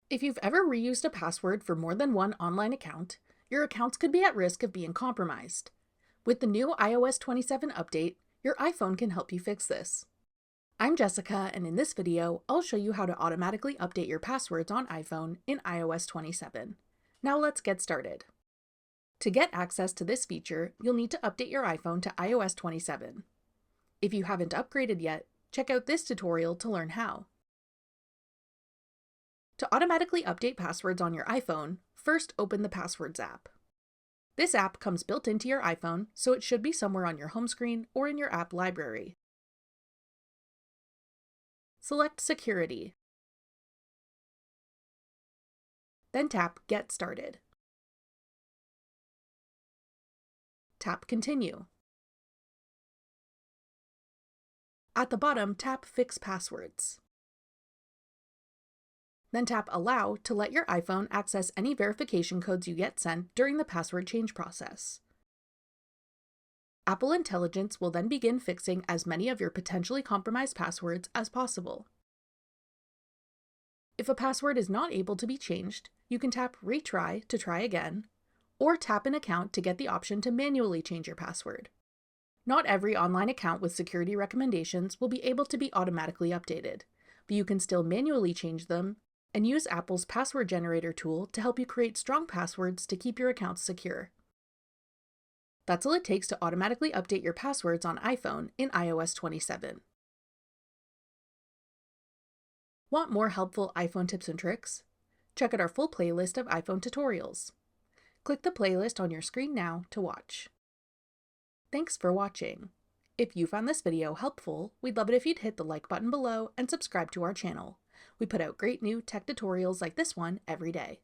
If you've ever reused a password for more than one online account, your accounts could be at risk of being compromised. With the new iOS 27 update, your iPhone can help you fix this. I'm Jessica, and in this video, I'll show you how to automatically update your passwords on iPhone in iOS 27. Now let's get started. To get access to this feature, you'll need to update your iPhone to iOS 27. If you haven't upgraded yet, check out this tutorial to learn how. To automatically update passwords on your iPhone, first open the Passwords app. This app comes built into your iPhone, so it should be somewhere on your home screen or in your app library. Select Security. Then tap Get Started. Tap Continue. At the bottom, tap Fix Passwords. Then tap Allow to let your iPhone access any verification codes you get sent during the password change process. Apple Intelligence will then begin fixing as many of your potentially compromised passwords as possible. If a password is not able to be changed, you can tap Retry to try again, or tap an account to get the option to manually change your password. Not every online account with security recommendations will be able to be automatically updated, but you can still manually change them and use Apple's password generator tool to help you create strong passwords to keep your accounts secure. That's all it takes to automatically update your passwords on iPhone in iOS 27. Want more helpful iPhone tips and tricks? Check out our full playlist of iPhone tutorials. Click the playlist on your screen now to watch. Thanks for watching. If you found this video helpful, we'd love it if you'd hit the like button below and subscribe to our channel. We put out great new tech tutorials like this one every day.